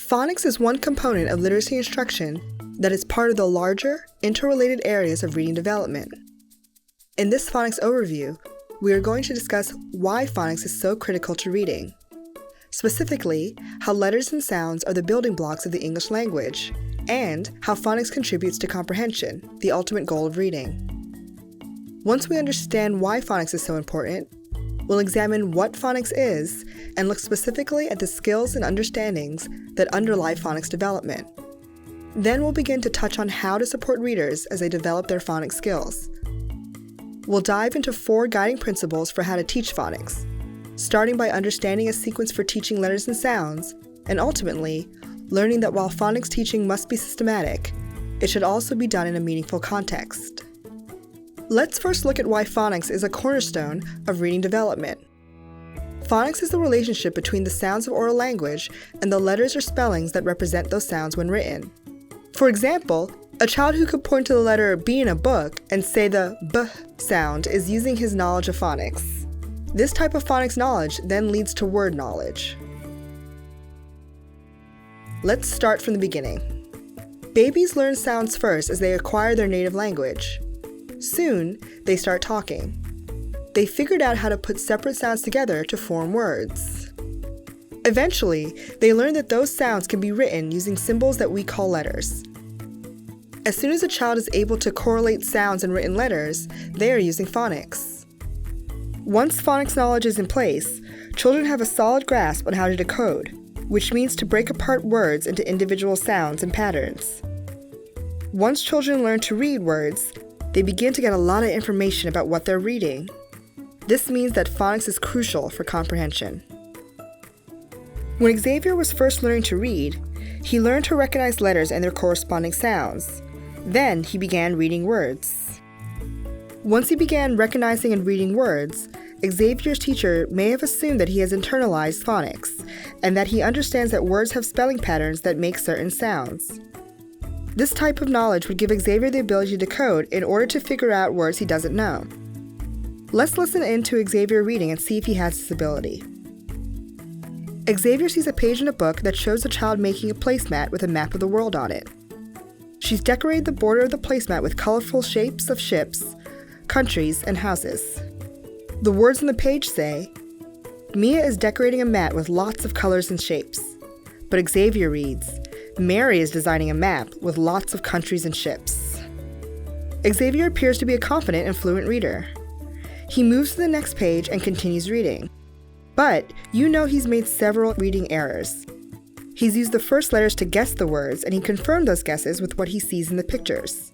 Phonics is one component of literacy instruction that is part of the larger, interrelated areas of reading development. In this phonics overview, we are going to discuss why phonics is so critical to reading. Specifically, how letters and sounds are the building blocks of the English language, and how phonics contributes to comprehension, the ultimate goal of reading. Once we understand why phonics is so important, we'll examine what phonics is and look specifically at the skills and understandings that underlie phonics development. Then we'll begin to touch on how to support readers as they develop their phonics skills. We'll dive into 4 guiding principles for how to teach phonics, starting by understanding a sequence for teaching letters and sounds, and ultimately, learning that while phonics teaching must be systematic, it should also be done in a meaningful context. Let's first look at why phonics is a cornerstone of reading development. Phonics is the relationship between the sounds of oral language and the letters or spellings that represent those sounds when written. For example, a child who could point to the letter B in a book and say the B sound is using his knowledge of phonics. This type of phonics knowledge then leads to word knowledge. Let's start from the beginning. Babies learn sounds first as they acquire their native language. Soon, they start talking. They figured out how to put separate sounds together to form words. Eventually, they learn that those sounds can be written using symbols that we call letters. As soon as a child is able to correlate sounds and written letters, they are using phonics. Once phonics knowledge is in place, children have a solid grasp on how to decode, which means to break apart words into individual sounds and patterns. Once children learn to read words, they begin to get a lot of information about what they're reading. This means that phonics is crucial for comprehension. When Xavier was first learning to read, he learned to recognize letters and their corresponding sounds. Then he began reading words. Once he began recognizing and reading words, Xavier's teacher may have assumed that he has internalized phonics, and that he understands that words have spelling patterns that make certain sounds. This type of knowledge would give Xavier the ability to decode in order to figure out words he doesn't know. Let's listen in to Xavier reading and see if he has this ability. Xavier sees a page in a book that shows a child making a placemat with a map of the world on it. She's decorated the border of the placemat with colorful shapes of ships, countries, and houses. The words on the page say, "Mia is decorating a mat with lots of colors and shapes." But Xavier reads, "Mary is designing a map with lots of countries and ships." Xavier appears to be a confident and fluent reader. He moves to the next page and continues reading. But you know he's made several reading errors. He's used the first letters to guess the words, and he confirmed those guesses with what he sees in the pictures.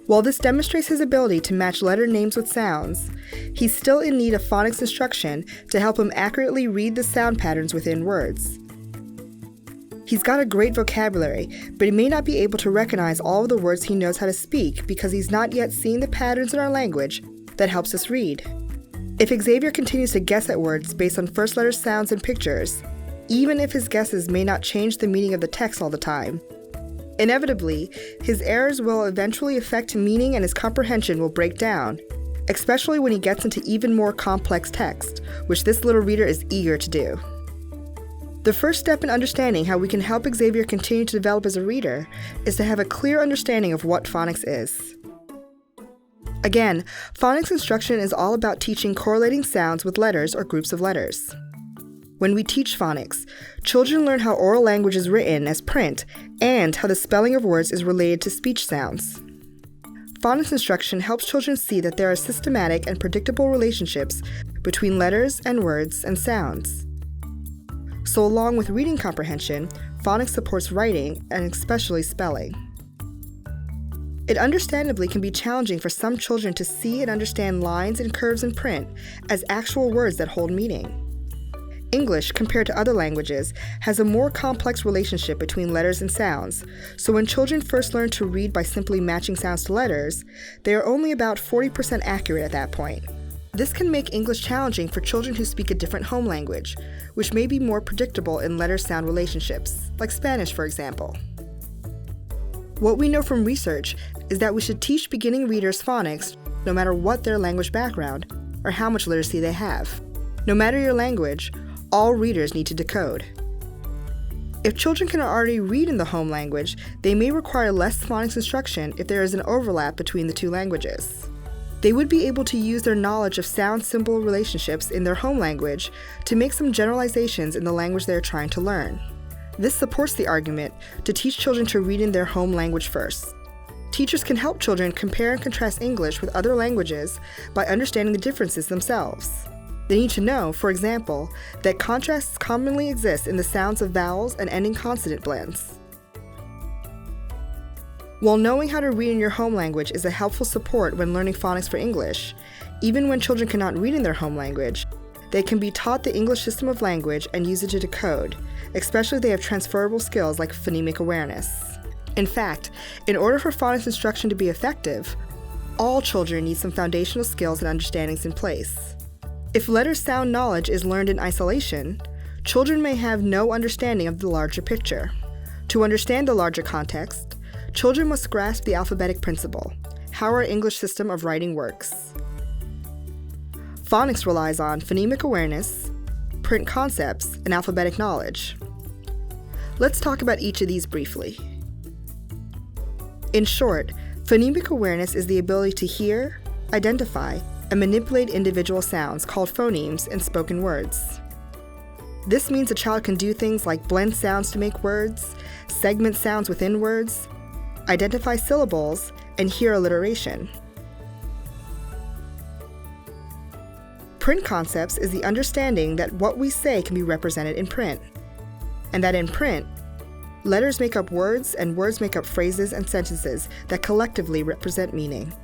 While this demonstrates his ability to match letter names with sounds, he's still in need of phonics instruction to help him accurately read the sound patterns within words. He's got a great vocabulary, but he may not be able to recognize all of the words he knows how to speak because he's not yet seen the patterns in our language that helps us read. If Xavier continues to guess at words based on first letter sounds and pictures, even if his guesses may not change the meaning of the text all the time, inevitably, his errors will eventually affect meaning and his comprehension will break down, especially when he gets into even more complex text, which this little reader is eager to do. The first step in understanding how we can help Xavier continue to develop as a reader is to have a clear understanding of what phonics is. Again, phonics instruction is all about teaching correlating sounds with letters or groups of letters. When we teach phonics, children learn how oral language is written as print and how the spelling of words is related to speech sounds. Phonics instruction helps children see that there are systematic and predictable relationships between letters and words and sounds. So along with reading comprehension, phonics supports writing and especially spelling. It understandably can be challenging for some children to see and understand lines and curves in print as actual words that hold meaning. English, compared to other languages, has a more complex relationship between letters and sounds, so when children first learn to read by simply matching sounds to letters, they are only about 40% accurate at that point. This can make English challenging for children who speak a different home language, which may be more predictable in letter-sound relationships, like Spanish, for example. What we know from research is that we should teach beginning readers phonics no matter what their language background or how much literacy they have. No matter your language, all readers need to decode. If children can already read in the home language, they may require less phonics instruction if there is an overlap between the two languages. They would be able to use their knowledge of sound-symbol relationships in their home language to make some generalizations in the language they are trying to learn. This supports the argument to teach children to read in their home language first. Teachers can help children compare and contrast English with other languages by understanding the differences themselves. They need to know, for example, that contrasts commonly exist in the sounds of vowels and ending consonant blends. While knowing how to read in your home language is a helpful support when learning phonics for English, even when children cannot read in their home language, they can be taught the English system of language and use it to decode, especially if they have transferable skills like phonemic awareness. In fact, in order for phonics instruction to be effective, all children need some foundational skills and understandings in place. If letter-sound knowledge is learned in isolation, children may have no understanding of the larger picture. To understand the larger context, children must grasp the alphabetic principle, how our English system of writing works. Phonics relies on phonemic awareness, print concepts, and alphabetic knowledge. Let's talk about each of these briefly. In short, phonemic awareness is the ability to hear, identify, and manipulate individual sounds called phonemes in spoken words. This means a child can do things like blend sounds to make words, segment sounds within words, identify syllables, and hear alliteration. Print concepts is the understanding that what we say can be represented in print, and that in print, letters make up words and words make up phrases and sentences that collectively represent meaning.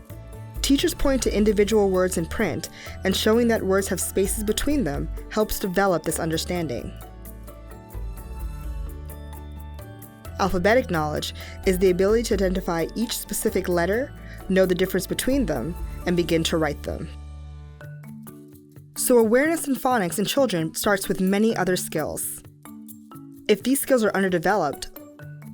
Teachers point to individual words in print, and showing that words have spaces between them helps develop this understanding. Alphabetic knowledge is the ability to identify each specific letter, know the difference between them, and begin to write them. So awareness in phonics in children starts with many other skills. If these skills are underdeveloped,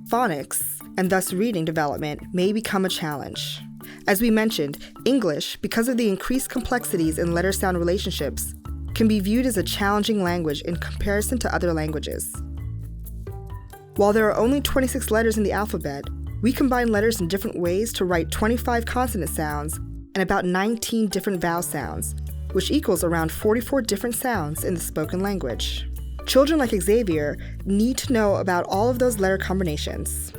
phonics, and thus reading development, may become a challenge. As we mentioned, English, because of the increased complexities in letter-sound relationships, can be viewed as a challenging language in comparison to other languages. While there are only 26 letters in the alphabet, we combine letters in different ways to write 25 consonant sounds and about 19 different vowel sounds, which equals around 44 different sounds in the spoken language. Children like Xavier need to know about all of those letter combinations.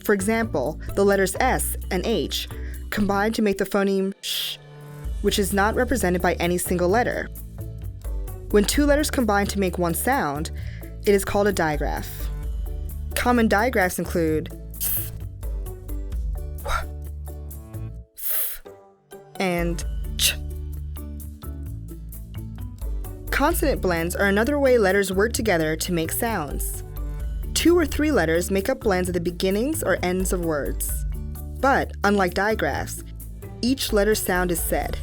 For example, the letters S and H combine to make the phoneme sh, which is not represented by any single letter. When two letters combine to make one sound, it is called a digraph. Common digraphs include th, w, th, and ch. Consonant blends are another way letters work together to make sounds. 2 or 3 letters make up blends at the beginnings or ends of words. But, unlike digraphs, each letter's sound is said.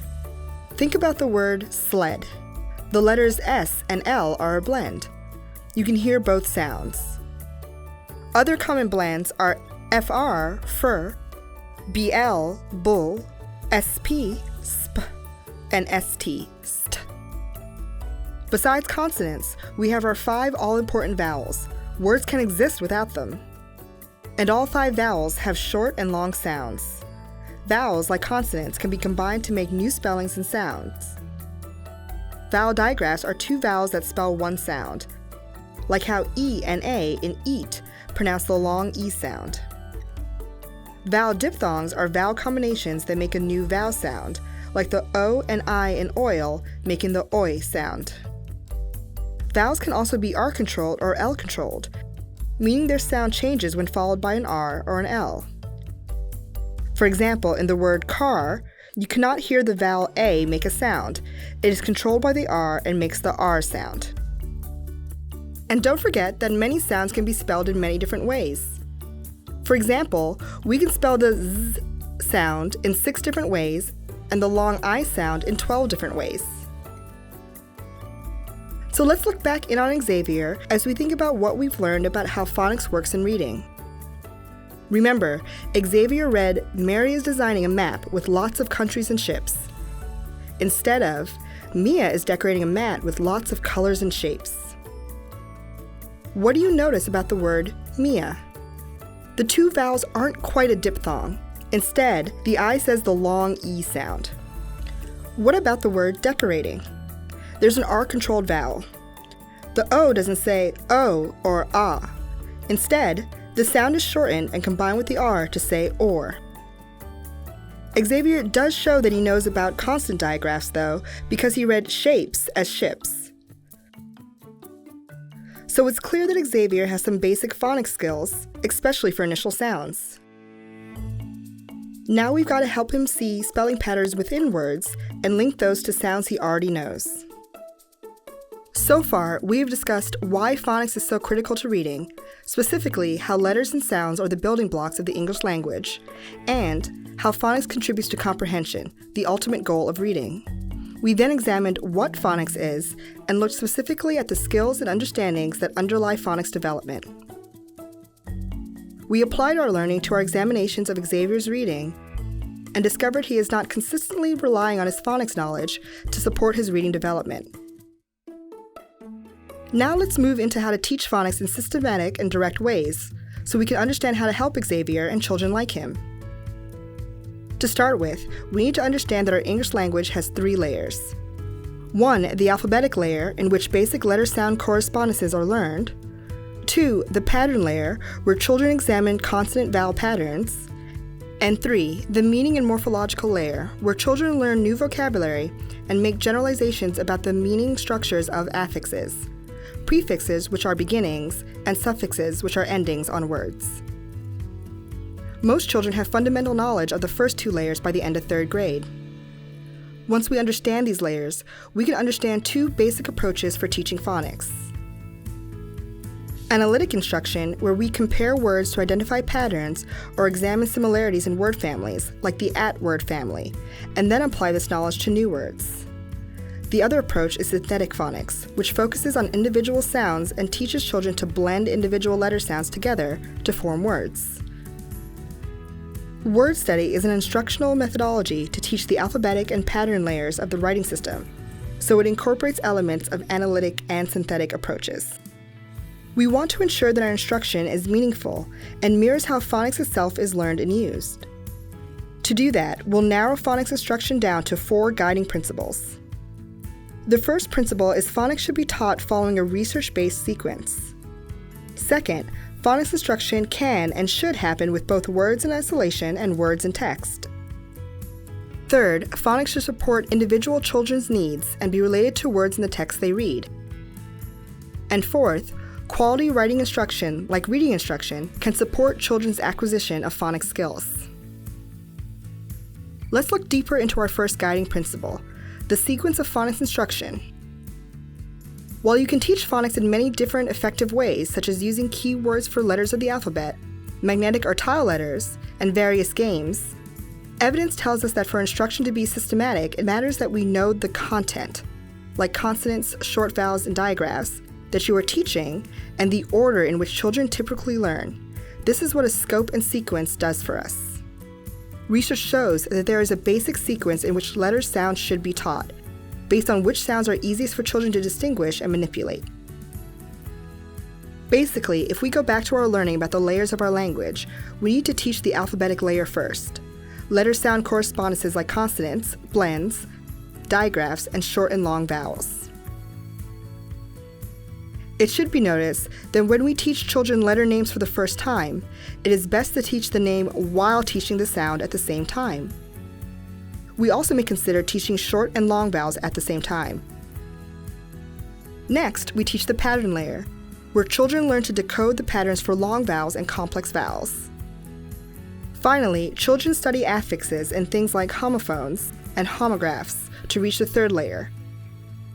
Think about the word sled. The letters S and L are a blend. You can hear both sounds. Other common blends are FR, fur, BL, bull, SP, sp, and ST, st. Besides consonants, we have our 5 all-important vowels. Words can exist without them. And all 5 vowels have short and long sounds. Vowels, like consonants, can be combined to make new spellings and sounds. Vowel digraphs are 2 vowels that spell one sound, like how E and A in eat pronounce the long E sound. Vowel diphthongs are vowel combinations that make a new vowel sound, like the O and I in oil making the oi sound. Vowels can also be R-controlled or L-controlled, meaning their sound changes when followed by an R or an L. For example, in the word car, you cannot hear the vowel A make a sound. It is controlled by the R and makes the R sound. And don't forget that many sounds can be spelled in many different ways. For example, we can spell the Z sound in 6 different ways and the long I sound in 12 different ways. So let's look back in on Xavier as we think about what we've learned about how phonics works in reading. Remember, Xavier read, "Mary is designing a map with lots of countries and ships," instead of, "Mia is decorating a mat with lots of colors and shapes." What do you notice about the word Mia? The two vowels aren't quite a diphthong. Instead, the I says the long E sound. What about the word decorating? There's an R-controlled vowel. The O doesn't say O or ah. Instead, the sound is shortened and combined with the R to say or. Xavier does show that he knows about consonant digraphs, though, because he read shapes as ships. So it's clear that Xavier has some basic phonics skills, especially for initial sounds. Now we've got to help him see spelling patterns within words and link those to sounds he already knows. So far, we've discussed why phonics is so critical to reading, specifically how letters and sounds are the building blocks of the English language, and how phonics contributes to comprehension, the ultimate goal of reading. We then examined what phonics is and looked specifically at the skills and understandings that underlie phonics development. We applied our learning to our examinations of Xavier's reading and discovered he is not consistently relying on his phonics knowledge to support his reading development. Now let's move into how to teach phonics in systematic and direct ways, so we can understand how to help Xavier and children like him. To start with, we need to understand that our English language has 3 layers. 1, the alphabetic layer, in which basic letter-sound correspondences are learned. 2, the pattern layer, where children examine consonant-vowel patterns. And 3, the meaning and morphological layer, where children learn new vocabulary and make generalizations about the meaning structures of affixes, prefixes, which are beginnings, and suffixes, which are endings on words. Most children have fundamental knowledge of the first 2 layers by the end of 3rd grade. Once we understand these layers, we can understand 2 basic approaches for teaching phonics. Analytic instruction, where we compare words to identify patterns or examine similarities in word families, like the at word family, and then apply this knowledge to new words. The other approach is synthetic phonics, which focuses on individual sounds and teaches children to blend individual letter sounds together to form words. Word study is an instructional methodology to teach the alphabetic and pattern layers of the writing system, so it incorporates elements of analytic and synthetic approaches. We want to ensure that our instruction is meaningful and mirrors how phonics itself is learned and used. To do that, we'll narrow phonics instruction down to 4 guiding principles. The first principle is phonics should be taught following a research-based sequence. Second, phonics instruction can and should happen with both words in isolation and words in text. Third, phonics should support individual children's needs and be related to words in the text they read. And fourth, quality writing instruction, like reading instruction, can support children's acquisition of phonics skills. Let's look deeper into our first guiding principle, the sequence of phonics instruction. While you can teach phonics in many different effective ways, such as using keywords for letters of the alphabet, magnetic or tile letters, and various games, evidence tells us that for instruction to be systematic, it matters that we know the content, like consonants, short vowels, and digraphs, that you are teaching, and the order in which children typically learn. This is what a scope and sequence does for us. Research shows that there is a basic sequence in which letter sounds should be taught, based on which sounds are easiest for children to distinguish and manipulate. Basically, if we go back to our learning about the layers of our language, we need to teach the alphabetic layer first. Letter-sound correspondences like consonants, blends, digraphs, and short and long vowels. It should be noticed that when we teach children letter names for the first time, it is best to teach the name while teaching the sound at the same time. We also may consider teaching short and long vowels at the same time. Next, we teach the pattern layer, where children learn to decode the patterns for long vowels and complex vowels. Finally, children study affixes and things like homophones and homographs to reach the 3rd layer,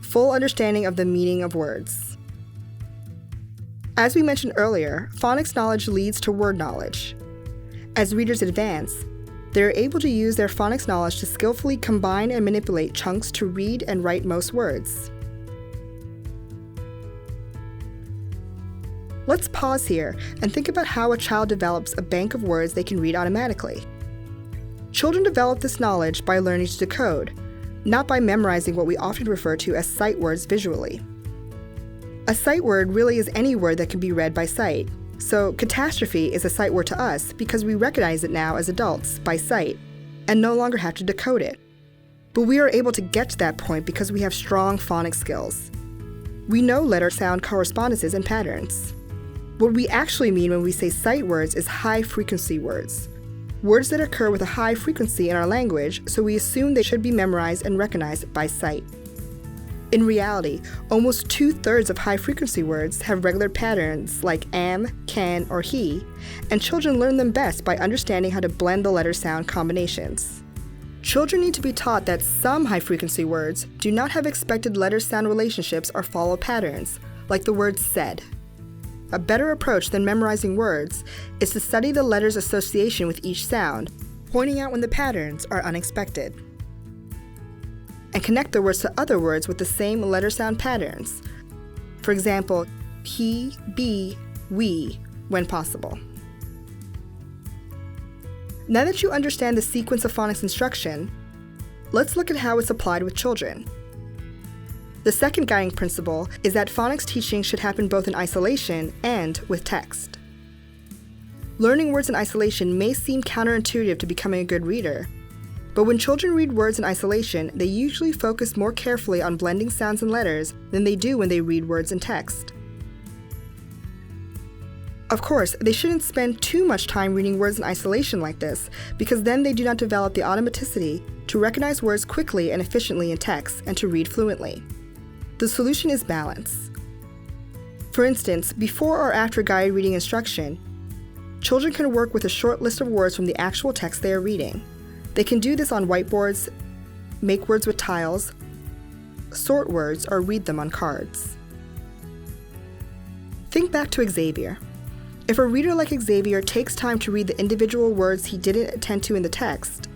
full understanding of the meaning of words. As we mentioned earlier, phonics knowledge leads to word knowledge. As readers advance, they are able to use their phonics knowledge to skillfully combine and manipulate chunks to read and write most words. Let's pause here and think about how a child develops a bank of words they can read automatically. Children develop this knowledge by learning to decode, not by memorizing what we often refer to as sight words visually. A sight word really is any word that can be read by sight. So catastrophe is a sight word to us because we recognize it now as adults by sight and no longer have to decode it. But we are able to get to that point because we have strong phonics skills. We know letter-sound correspondences and patterns. What we actually mean when we say sight words is high-frequency words. Words that occur with a high frequency in our language, so we assume they should be memorized and recognized by sight. In reality, almost 2/3 of high-frequency words have regular patterns like am, can, or he, and children learn them best by understanding how to blend the letter-sound combinations. Children need to be taught that some high-frequency words do not have expected letter-sound relationships or follow patterns, like the word said. A better approach than memorizing words is to study the letter's association with each sound, pointing out when the patterns are unexpected, and connect the words to other words with the same letter-sound patterns. For example, he, be, we, when possible. Now that you understand the sequence of phonics instruction, let's look at how it's applied with children. The second guiding principle is that phonics teaching should happen both in isolation and with text. Learning words in isolation may seem counterintuitive to becoming a good reader, but when children read words in isolation, they usually focus more carefully on blending sounds and letters than they do when they read words in text. Of course, they shouldn't spend too much time reading words in isolation like this, because then they do not develop the automaticity to recognize words quickly and efficiently in text and to read fluently. The solution is balance. For instance, before or after guided reading instruction, children can work with a short list of words from the actual text they are reading. They can do this on whiteboards, make words with tiles, sort words, or read them on cards. Think back to Xavier. If a reader like Xavier takes time to read the individual words he didn't attend to in the text,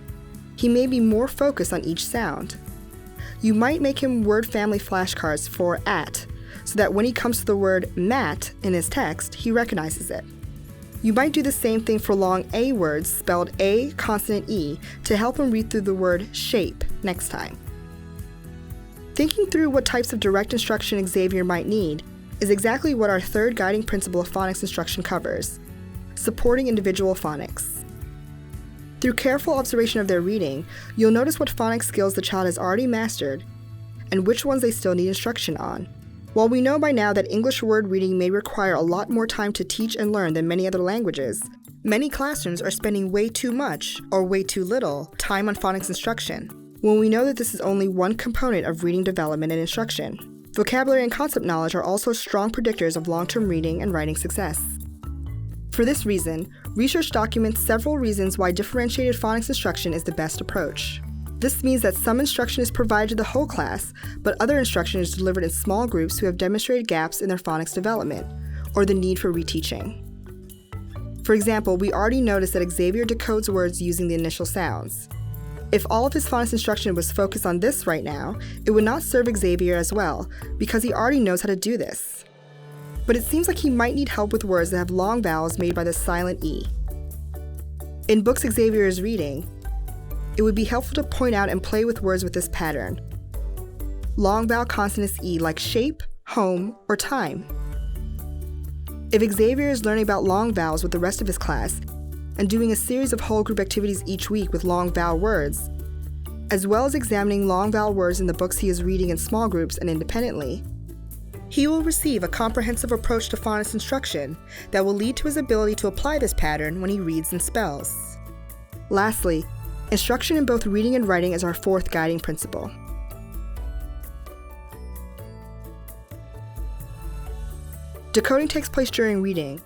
he may be more focused on each sound. You might make him word family flashcards for at, so that when he comes to the word mat in his text, he recognizes it. You might do the same thing for long A words spelled A consonant E to help him read through the word shape next time. Thinking through what types of direct instruction Xavier might need is exactly what our third guiding principle of phonics instruction covers: supporting individual phonics. Through careful observation of their reading, you'll notice what phonics skills the child has already mastered and which ones they still need instruction on. While we know by now that English word reading may require a lot more time to teach and learn than many other languages, many classrooms are spending way too much, or way too little, time on phonics instruction, when we know that this is only one component of reading development and instruction. Vocabulary and concept knowledge are also strong predictors of long-term reading and writing success. For this reason, research documents several reasons why differentiated phonics instruction is the best approach. This means that some instruction is provided to the whole class, but other instruction is delivered in small groups who have demonstrated gaps in their phonics development, or the need for reteaching. For example, we already noticed that Xavier decodes words using the initial sounds. If all of his phonics instruction was focused on this right now, it would not serve Xavier as well, because he already knows how to do this. But it seems like he might need help with words that have long vowels made by the silent E. In books Xavier is reading, it would be helpful to point out and play with words with this pattern: long vowel consonants E like shape, home, or time. If Xavier is learning about long vowels with the rest of his class and doing a series of whole group activities each week with long vowel words, as well as examining long vowel words in the books he is reading in small groups and independently, he will receive a comprehensive approach to phonics instruction that will lead to his ability to apply this pattern when he reads and spells. Lastly, instruction in both reading and writing is our fourth guiding principle. Decoding takes place during reading,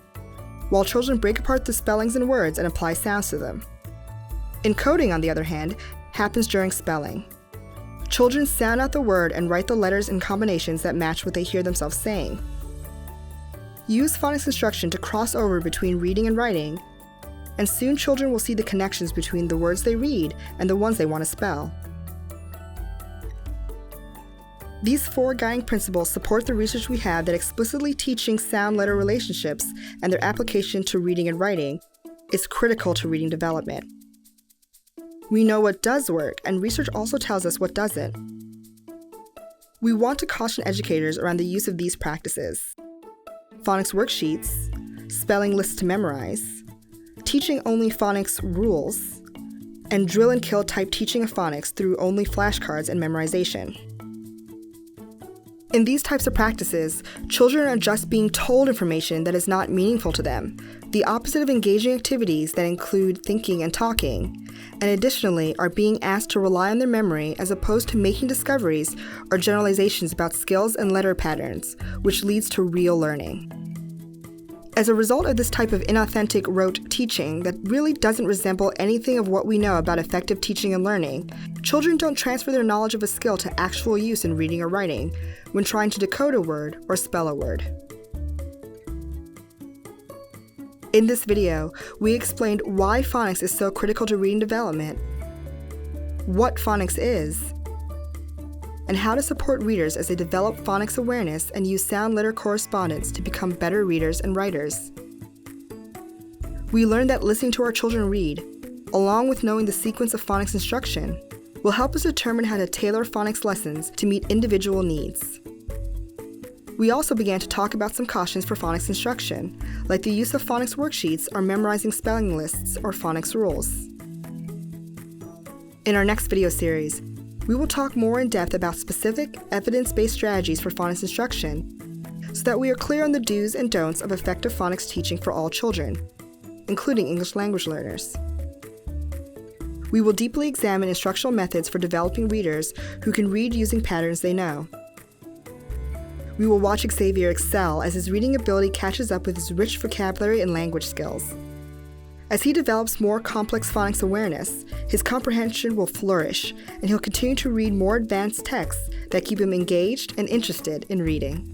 while children break apart the spellings and words and apply sounds to them. Encoding, on the other hand, happens during spelling. Children sound out the word and write the letters in combinations that match what they hear themselves saying. Use phonics instruction to cross over between reading and writing, and soon children will see the connections between the words they read and the ones they want to spell. These four guiding principles support the research we have that explicitly teaching sound-letter relationships and their application to reading and writing is critical to reading development. We know what does work, and research also tells us what doesn't. We want to caution educators around the use of these practices: phonics worksheets, spelling lists to memorize, teaching only phonics rules, and drill and kill type teaching of phonics through only flashcards and memorization. In these types of practices, children are just being told information that is not meaningful to them, the opposite of engaging activities that include thinking and talking, and additionally are being asked to rely on their memory as opposed to making discoveries or generalizations about skills and letter patterns, which leads to real learning. As a result of this type of inauthentic rote teaching that really doesn't resemble anything of what we know about effective teaching and learning, children don't transfer their knowledge of a skill to actual use in reading or writing when trying to decode a word or spell a word. In this video, we explained why phonics is so critical to reading development, what phonics is, and how to support readers as they develop phonics awareness and use sound letter correspondence to become better readers and writers. We learned that listening to our children read, along with knowing the sequence of phonics instruction, will help us determine how to tailor phonics lessons to meet individual needs. We also began to talk about some cautions for phonics instruction, like the use of phonics worksheets or memorizing spelling lists or phonics rules. In our next video series, we will talk more in depth about specific, evidence-based strategies for phonics instruction so that we are clear on the do's and don'ts of effective phonics teaching for all children, including English language learners. We will deeply examine instructional methods for developing readers who can read using patterns they know. We will watch Xavier excel as his reading ability catches up with his rich vocabulary and language skills. As he develops more complex phonics awareness, his comprehension will flourish, and he'll continue to read more advanced texts that keep him engaged and interested in reading.